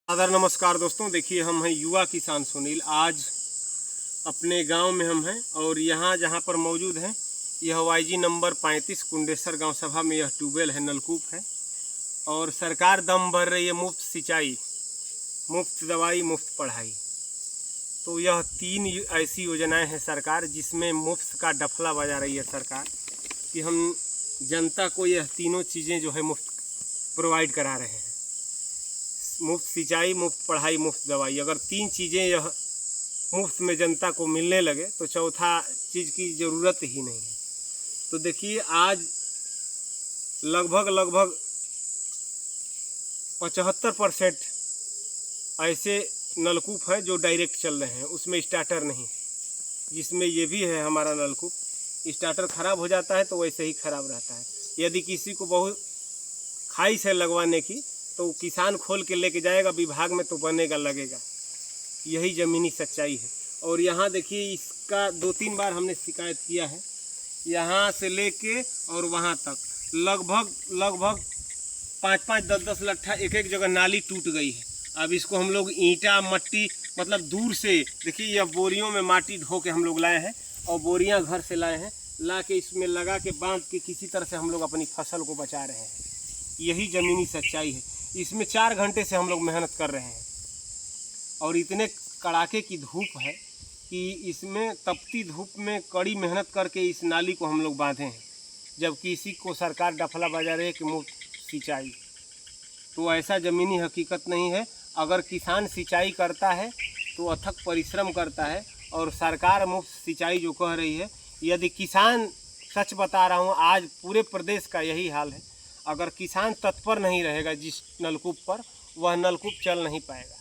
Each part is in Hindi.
आदर नमस्कार दोस्तों, देखिए हम हैं युवा किसान सुनील। आज अपने गांव में हम हैं और यहाँ जहाँ पर मौजूद हैं यह YG नंबर 35 कुंडेसर गांव सभा में यह ट्यूबवेल है, नलकूप है और सरकार दम भर रही है मुफ्त सिंचाई, मुफ्त दवाई, मुफ्त पढ़ाई। तो यह 3 ऐसी योजनाएं हैं सरकार जिसमें मुफ्त का डफला बजा रही है सरकार कि हम जनता को यह तीनों चीज़ें जो है मुफ्त प्रोवाइड करा रहे हैं। मुफ्त सिंचाई, मुफ्त पढ़ाई, मुफ्त दवाई। अगर 3 चीज़ें यह मुफ्त में जनता को मिलने लगे तो चौथा चीज़ की ज़रूरत ही नहीं है। तो देखिए आज लगभग 75% ऐसे नलकूप हैं जो डायरेक्ट चल रहे हैं, उसमें स्टार्टर नहीं है। जिसमें ये भी है हमारा नलकूप, स्टार्टर ख़राब हो जाता है तो वैसे ही ख़राब रहता है। यदि किसी को बहुत ख्वाहिश है लगवाने की तो किसान खोल के लेके जाएगा विभाग में तो बनेगा, लगेगा। यही ज़मीनी सच्चाई है। और यहाँ देखिए इसका 2-3 बार हमने शिकायत किया है, यहाँ से लेके और वहाँ तक लगभग 5-5, 10-10 लट्ठा एक जगह नाली टूट गई है। अब इसको हम लोग ईंटा मट्टी मतलब दूर से, देखिए यह बोरियों में माटी ढो के हम लोग लाए हैं और बोरियां घर से लाए हैं, ला के इसमें लगा के बांध के किसी तरह से हम लोग अपनी फसल को बचा रहे हैं। यही ज़मीनी सच्चाई है। इसमें 4 घंटे से हम लोग मेहनत कर रहे हैं और इतने कड़ाके की धूप है कि इसमें तपती धूप में कड़ी मेहनत करके इस नाली को हम लोग बांधे हैं, जबकि इसी को सरकार डफला बजा रही है कि मुफ्त सिंचाई। तो ऐसा ज़मीनी हकीकत नहीं है। अगर किसान सिंचाई करता है तो अथक परिश्रम करता है और सरकार मुफ्त सिंचाई जो कह रही है, यदि किसान, सच बता रहा हूँ आज पूरे प्रदेश का यही हाल है, अगर किसान तत्पर नहीं रहेगा जिस नलकूप पर, वह नलकूप चल नहीं पाएगा।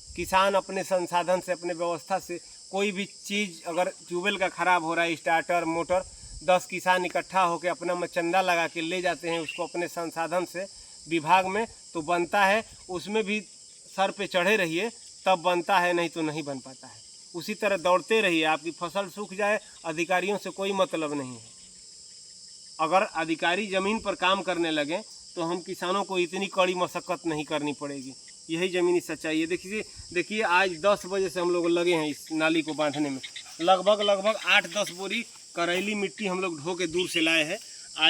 किसान अपने संसाधन से, अपने व्यवस्था से कोई भी चीज़, अगर ट्यूबवेल का ख़राब हो रहा है, स्टार्टर मोटर, 10 किसान इकट्ठा होकर अपना में चंदा लगा के ले जाते हैं उसको अपने संसाधन से विभाग में, तो बनता है। उसमें भी सर पे चढ़े रहिए तब बनता है, नहीं तो नहीं बन पाता है। उसी तरह दौड़ते रहिए, आपकी फसल सूख जाए, अधिकारियों से कोई मतलब नहीं है। अगर अधिकारी ज़मीन पर काम करने लगे तो हम किसानों को इतनी कड़ी मशक्क़त नहीं करनी पड़ेगी। यही ज़मीनी सच्चाई है। देखिए आज 10 बजे से हम लोग लगे हैं इस नाली को बांधने में। लगभग 8-10 बोरी करैली मिट्टी हम लोग ढो के दूर से लाए हैं।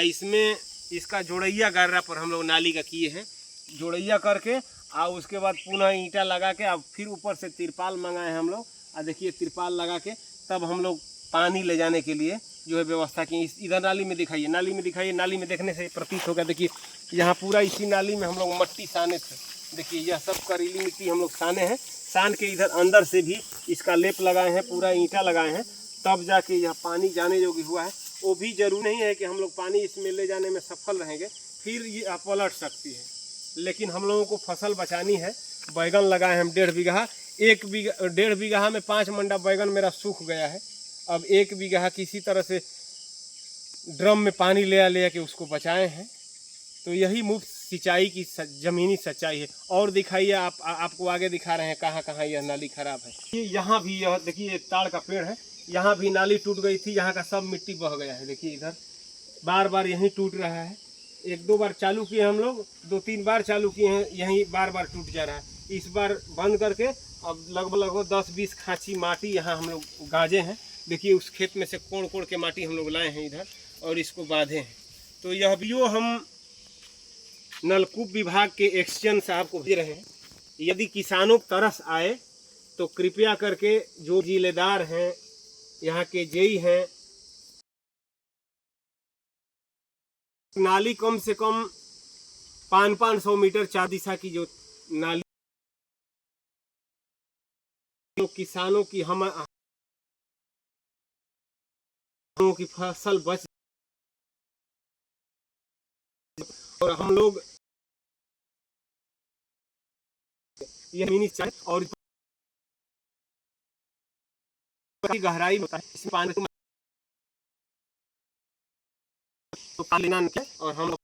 इसमें इसका जोड़ैया गार्रा पर हम लोग नाली का किए हैं, जोड़ैया करके और उसके बाद पुनः ईंटा लगा के, अब फिर ऊपर से तिरपाल मंगाए हैं हम लोग। देखिए तिरपाल लगा के तब हम लोग पानी ले जाने के लिए जो है व्यवस्था की। इधर नाली में दिखाइए, नाली में देखने से प्रतीत होगा। देखिए यहाँ पूरा इसी नाली में हम लोग मट्टी साने थे। देखिए यह सब करीली मिट्टी हम लोग साने हैं, सान के इधर अंदर से भी इसका लेप लगाए हैं, पूरा ईंटा लगाए हैं, तब जाके यह पानी जाने योग्य हुआ है। वो भी जरूरी नहीं है कि हम लोग पानी इसमें ले जाने में सफल रहेंगे, फिर ये पलट सकती है। लेकिन हम लोगों को फसल बचानी है। बैगन लगाए हैं हम 1.5 बीघा, 1.5 बीघा में 5 मंडा बैगन मेरा सूख गया है। अब 1 बीघा किसी तरह से ड्रम में पानी ले के उसको बचाए हैं। तो यही मुफ्त सिंचाई की ज़मीनी सच्चाई है। और दिखाइए, आपको आगे दिखा रहे हैं कहाँ यह नाली खराब है। ये यहाँ भी, यह देखिए एक ताड़ का पेड़ है, यहाँ भी नाली टूट गई थी, यहाँ का सब मिट्टी बह गया है। देखिए इधर बार यहीं टूट रहा है। 1-2 बार चालू किए हम लोग, 2-3 बार चालू किए हैं, यहीं बार टूट जा रहा है। इस बार बंद करके अब लगभग 10-20 खांची माटी यहाँ हम लोग गाजे हैं। देखिए उस खेत में से कोड़ के माटी हम लोग लाए हैं इधर और इसको बांधे हैं। तो यह भी हम नलकूप विभाग के एक्सचेंज साहब को भेज रहे हैं। यदि किसानों को तरस आए तो कृपया करके जो जिलेदार हैं, यहाँ के जेई हैं, नाली कम से कम 500 मीटर 4 दिशा की जो नाली, तो किसानों की की फसल बच और हम लोग ये ज़मीनी सिंचाई और गहराई होता है, इसमें पानी तो पानी लेना और हम लोग